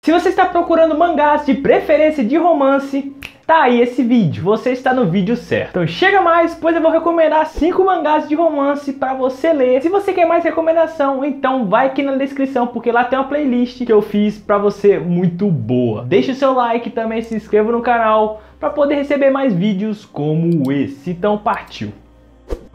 Se você está procurando mangás de preferência de romance, tá aí esse vídeo, você está no vídeo certo. Então chega mais, pois eu vou recomendar 5 mangás de romance para você ler. Se você quer mais recomendação, então vai aqui na descrição, porque lá tem uma playlist que eu fiz para você muito boa. Deixa o seu like, também se inscreva no canal para poder receber mais vídeos como esse. Então partiu!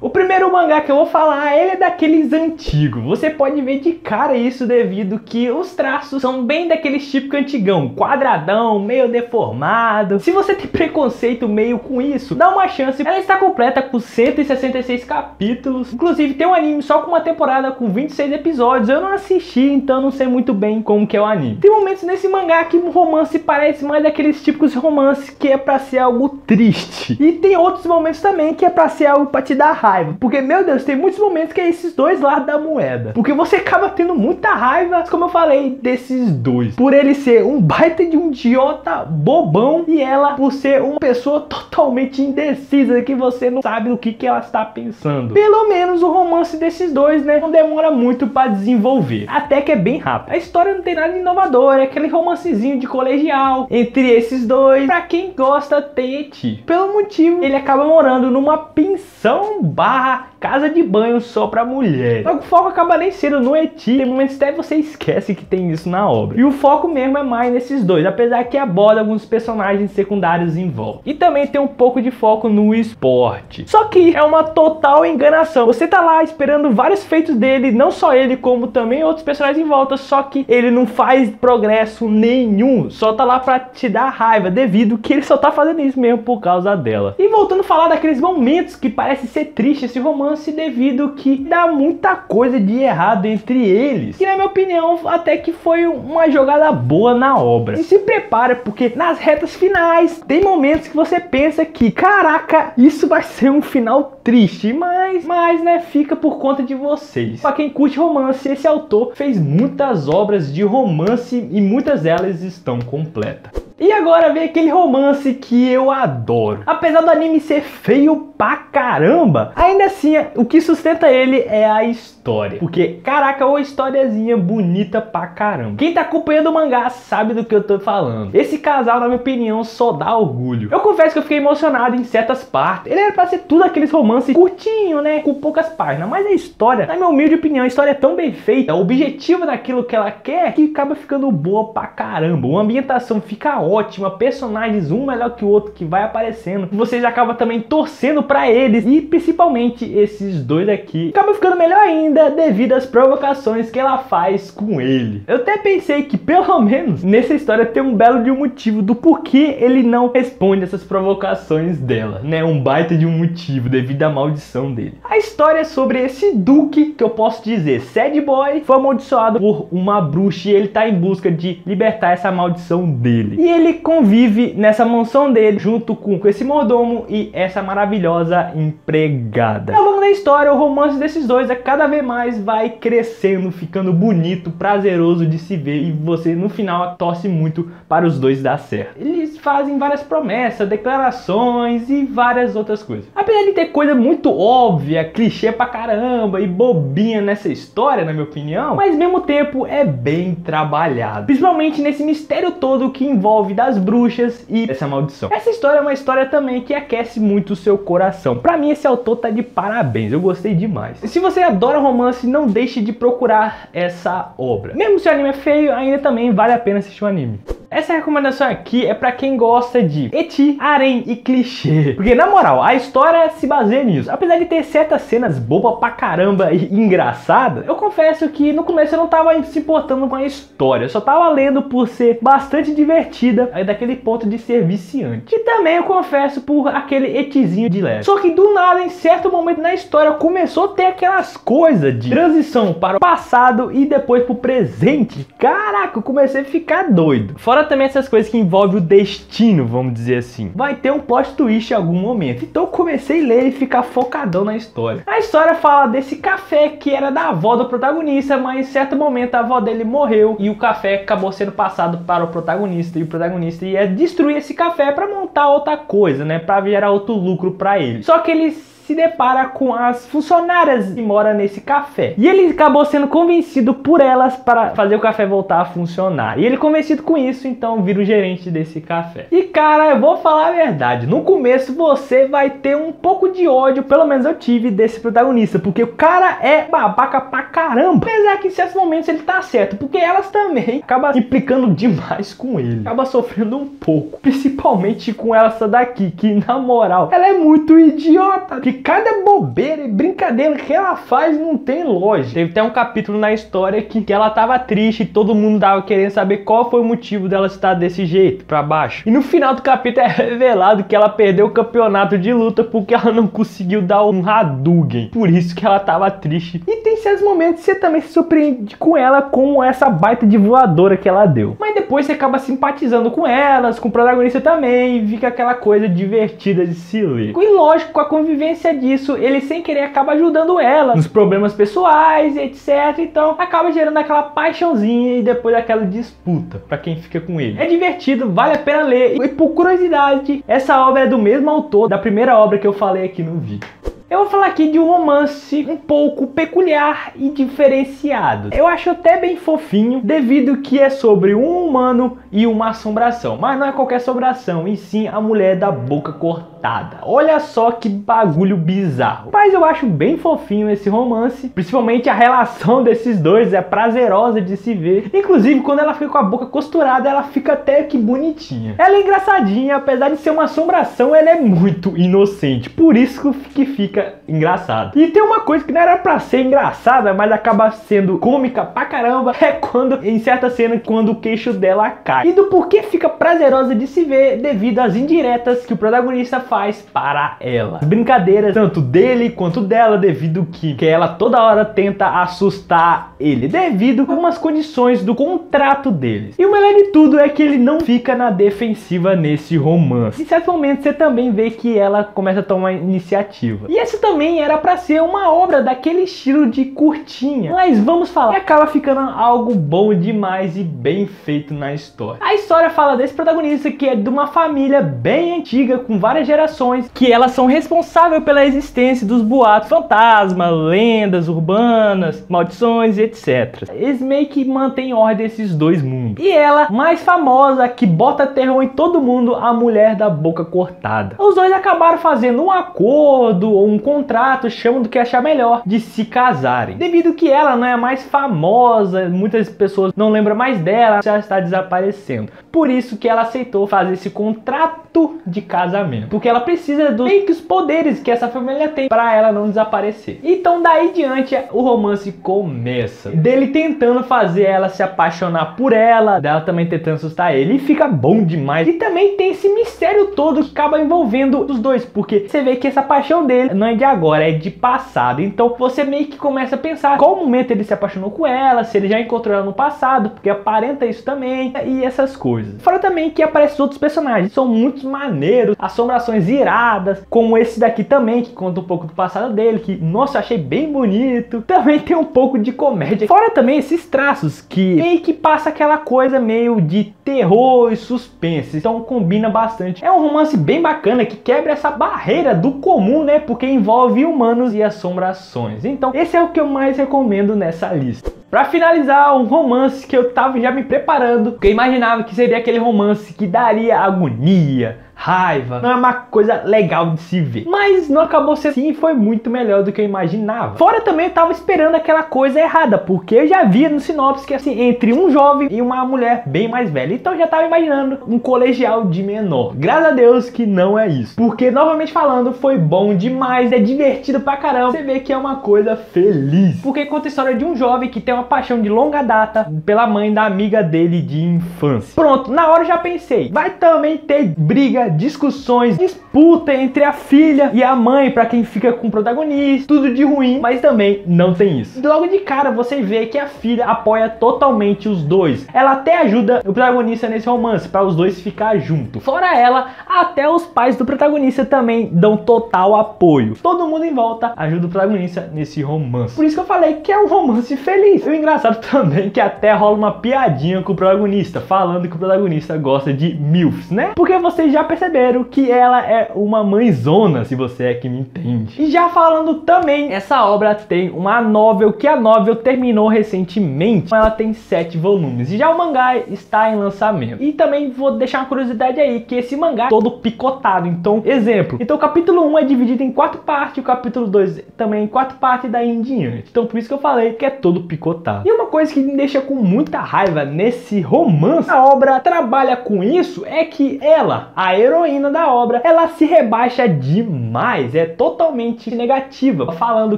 O primeiro mangá que eu vou falar, ele é daqueles antigos. Você pode ver de cara isso devido que os traços são bem daqueles típico antigão, quadradão, meio deformado. Se você tem preconceito meio com isso, dá uma chance. Ela está completa com 166 capítulos. Inclusive tem um anime só com uma temporada com 26 episódios. Eu não assisti, então não sei muito bem como que é o anime. Tem momentos nesse mangá que o romance parece mais daqueles típicos romances que é pra ser algo triste. E tem outros momentos também que é pra ser algo pra te dar raiva. Porque, meu Deus, tem muitos momentos que é esses dois lados da moeda. Porque você acaba tendo muita raiva, como eu falei, desses dois. Por ele ser um baita de um idiota bobão e ela por ser uma pessoa totalmente indecisa, que você não sabe o que ela está pensando. Pelo menos o romance desses dois, né, não demora muito para desenvolver. Até que é bem rápido. A história não tem nada de inovador, é aquele romancezinho de colegial entre esses dois. Pra quem gosta, tem eti. Pelo motivo, ele acaba morando numa pensão barra casa de banho só pra mulher. Logo o foco acaba nem sendo no eti. Tem momentos até você esquece que tem isso na obra. E o foco mesmo é mais nesses dois, apesar que aborda alguns personagens secundários em volta. E também tem um pouco de foco no esporte. Só que é uma total enganação. Você tá lá esperando vários feitos dele, não só ele, como também outros personagens em volta, só que ele não faz progresso nenhum. Só tá lá pra te dar raiva, devido que ele só tá fazendo isso mesmo por causa dela. E voltando a falar daqueles momentos que parece ser triste esse romance, devido que dá muita coisa de errado entre eles, que na minha opinião até que foi uma jogada boa na obra. E se prepara, porque nas retas finais tem momentos que você pensa que caraca, isso vai ser um final triste, mas né, fica por conta de vocês. Pra quem curte romance, esse autor fez muitas obras de romance e muitas delas estão completas. E agora vem aquele romance que eu adoro. Apesar do anime ser feio pra caramba, ainda assim o que sustenta ele é a história. Porque, caraca, uma historiazinha bonita pra caramba. Quem tá acompanhando o mangá sabe do que eu tô falando. Esse casal, na minha opinião, só dá orgulho. Eu confesso que eu fiquei emocionado em certas partes. Ele era pra ser tudo aqueles romances curtinho, né, com poucas páginas. Mas a história, na minha humilde opinião, a história é tão bem feita, o objetivo daquilo que ela quer, que acaba ficando boa pra caramba. A ambientação fica ótima, personagens um melhor que o outro que vai aparecendo. Vocês acabam também torcendo pra eles, e principalmente esses dois aqui acabam ficando melhor ainda devido às provocações que ela faz com ele. Eu até pensei que pelo menos nessa história tem um belo de um motivo do porquê ele não responde essas provocações dela, né? Um baita de um motivo devido à maldição dele. A história é sobre esse Duque, que eu posso dizer, sad boy, foi amaldiçoado por uma bruxa e ele tá em busca de libertar essa maldição dele. E ele convive nessa mansão dele junto com esse mordomo e essa maravilhosa empregada. Ao longo da história, o romance desses dois cada vez mais vai crescendo, ficando bonito, prazeroso de se ver, e você no final torce muito para os dois dar certo. Eles fazem várias promessas, declarações e várias outras coisas. Apesar de ter coisa muito óbvia, clichê pra caramba e bobinha nessa história, na minha opinião, mas ao mesmo tempo é bem trabalhado, principalmente nesse mistério todo que envolve das bruxas e essa maldição. Essa história é uma história também que aquece muito o seu coração. Pra mim esse autor tá de parabéns, eu gostei demais. E se você adora romance, não deixe de procurar essa obra. Mesmo se o anime é feio, ainda também vale a pena assistir o anime. Essa recomendação aqui é pra quem gosta de eti, harém e clichê. Porque na moral, a história se baseia nisso. Apesar de ter certas cenas bobas pra caramba e engraçadas, eu confesso que no começo eu não tava se importando com a história. Eu só tava lendo por ser bastante divertida, aí daquele ponto de ser viciante. E também eu confesso por aquele etizinho de leve. Só que do nada, em certo momento na história, começou a ter aquelas coisas de transição para o passado e depois pro presente. Caraca, eu comecei a ficar doido. Fora também essas coisas que envolvem o destino, vamos dizer assim. Vai ter um plot twist em algum momento. Então eu comecei a ler e ficar focadão na história. A história fala desse café que era da avó do protagonista, mas em certo momento a avó dele morreu e o café acabou sendo passado para o protagonista. E o protagonista ia destruir esse café para montar outra coisa, né? Para gerar outro lucro para ele. Só que ele se depara com as funcionárias que moram nesse café. E ele acabou sendo convencido por elas para fazer o café voltar a funcionar. E ele convencido com isso, então vira o gerente desse café. E cara, eu vou falar a verdade, no começo você vai ter um pouco de ódio, pelo menos eu tive, desse protagonista, porque o cara é babaca pra caramba. Apesar que em certos momentos ele tá certo, porque elas também acabam implicando demais com ele. Acaba sofrendo um pouco, principalmente com essa daqui, que na moral, ela é muito idiota, que cada bobeira e brincadeira que ela faz não tem lógica. Teve até um capítulo na história que ela tava triste e todo mundo tava querendo saber qual foi o motivo dela estar desse jeito, pra baixo. E no final do capítulo é revelado que ela perdeu o campeonato de luta porque ela não conseguiu dar um Hadouken. Por isso que ela tava triste. E tem certos momentos que você também se surpreende com ela, com essa baita de voadora que ela deu. Mas depois você acaba simpatizando com elas, com o protagonista também, e fica aquela coisa divertida de se ler. E lógico, com a convivência disso, ele sem querer acaba ajudando ela nos problemas pessoais, etc. Então acaba gerando aquela paixãozinha e depois aquela disputa pra quem fica com ele. É divertido, vale a pena ler. E por curiosidade, essa obra é do mesmo autor da primeira obra que eu falei aqui no vídeo. Eu vou falar aqui de um romance um pouco peculiar e diferenciado. Eu acho até bem fofinho, devido que é sobre um humano e uma assombração. Mas não é qualquer assombração, e sim a mulher da boca cortada. Olha só que bagulho bizarro. Mas eu acho bem fofinho esse romance, principalmente a relação desses dois é prazerosa de se ver. Inclusive, quando ela fica com a boca costurada, ela fica até que bonitinha. Ela é engraçadinha, apesar de ser uma assombração, ela é muito inocente. Por isso que fica engraçado. E tem uma coisa que não era pra ser engraçada, mas acaba sendo cômica pra caramba, é quando, em certa cena, quando o queixo dela cai. E do porquê fica prazerosa de se ver devido às indiretas que o protagonista faz para ela. As brincadeiras, tanto dele quanto dela, devido que ela toda hora tenta assustar ele, devido a algumas condições do contrato deles. E o melhor de tudo é que ele não fica na defensiva nesse romance. Em certo momento você também vê que ela começa a tomar iniciativa. E esse também era pra ser uma obra daquele estilo de curtinha, mas vamos falar, e acaba ficando algo bom demais e bem feito na história. A história fala desse protagonista que é de uma família bem antiga, com várias gerações, que elas são responsáveis pela existência dos boatos, fantasmas, lendas urbanas, maldições e etc. Eles meio que mantêm em ordem esses dois mundos. E ela, mais famosa, que bota terror em todo mundo, a mulher da boca cortada. Os dois acabaram fazendo um acordo ou um contrato, chamam do que achar melhor, de se casarem. Devido que ela não é a mais famosa, muitas pessoas não lembram mais dela, já está desaparecendo. Por isso que ela aceitou fazer esse contrato de casamento, porque ela precisa dos meio que os poderes que essa família tem para ela não desaparecer. Então daí em diante o romance começa, dele tentando fazer ela se apaixonar por ela, dela também tentando assustar ele, e fica bom demais. E também tem esse mistério todo que acaba envolvendo os dois, porque você vê que essa paixão dele não é de agora, é de passado. Então você meio que começa a pensar qual momento ele se apaixonou com ela, se ele já encontrou ela no passado, porque aparenta isso também, e essas coisas. Fora também que aparecem outros personagens, são muito maneiros, assombrações iradas, como esse daqui também, que conta um pouco do passado dele, que, nossa, eu achei bem bonito. Também tem um pouco de comédia. Fora também esses traços, que meio que passa aquela coisa meio de terror e suspense, então combina bastante. É um romance bem bacana, que quebra essa barreira do comum, né, porque envolve humanos e assombrações. Então esse é o que eu mais recomendo nessa lista. Pra finalizar, um romance que eu tava já me preparando, porque eu imaginava que seria aquele romance que daria agonia, raiva, não é uma coisa legal de se ver. Mas não acabou sendo assim, foi muito melhor do que eu imaginava. Fora também eu tava esperando aquela coisa errada, porque eu já via no sinopse que assim, entre um jovem e uma mulher bem mais velha. Então eu já tava imaginando um colegial de menor. Graças a Deus que não é isso. Porque, novamente falando, foi bom demais, é divertido pra caramba. Você vê que é uma coisa feliz. Porque conta a história de um jovem que tem uma paixão de longa data pela mãe da amiga dele de infância. Pronto, na hora eu já pensei, vai também ter briga, discussões, disputa entre a filha e a mãe pra quem fica com o protagonista, tudo de ruim, mas também não tem isso. Logo de cara você vê que a filha apoia totalmente os dois. Ela até ajuda o protagonista nesse romance, para os dois ficar juntos. Fora ela, até os pais do protagonista também dão total apoio. Todo mundo em volta ajuda o protagonista nesse romance. Por isso que eu falei que é um romance feliz. E o engraçado também é que até rola uma piadinha com o protagonista, falando que o protagonista gosta de MILFs, né? Porque vocês já perceberam perceberam que ela é uma mãezona, se você é que me entende. E já falando também, essa obra tem uma novel, que a novel terminou recentemente. Ela tem 7 volumes. E já o mangá está em lançamento. E também vou deixar uma curiosidade aí, que esse mangá é todo picotado. Então, exemplo. Então o capítulo 1 é dividido em 4 partes, o capítulo 2 também em 4 partes, daí em diante. Então por isso que eu falei que é todo picotado. E uma coisa que me deixa com muita raiva nesse romance, a obra trabalha com isso, é que ela, a heroína da obra, ela se rebaixa demais, é totalmente negativa, falando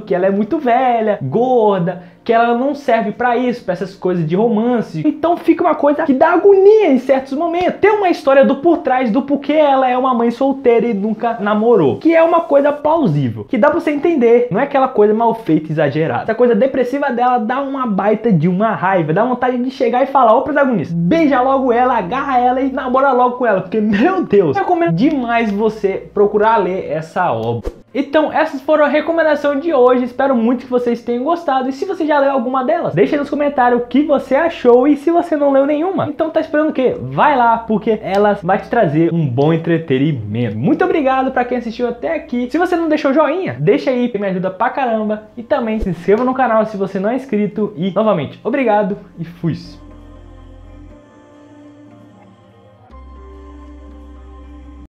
que ela é muito velha, gorda, que ela não serve pra isso, pra essas coisas de romance. Então fica uma coisa que dá agonia em certos momentos. Tem uma história do por trás do porquê ela é uma mãe solteira e nunca namorou, que é uma coisa plausível, que dá pra você entender. Não é aquela coisa mal feita, exagerada. Essa coisa depressiva dela dá uma baita de uma raiva, dá vontade de chegar e falar: ô protagonista, beija logo ela, agarra ela e namora logo com ela, porque, meu Deus, eu recomendo demais você procurar ler essa obra. Então essas foram a recomendação de hoje, espero muito que vocês tenham gostado. E se você já leu alguma delas, deixa nos comentários o que você achou. E se você não leu nenhuma, então tá esperando o quê? Vai lá, porque elas vai te trazer um bom entretenimento. Muito obrigado pra quem assistiu até aqui. Se você não deixou joinha, deixa aí, que me ajuda pra caramba. E também se inscreva no canal se você não é inscrito. E novamente, obrigado e fui!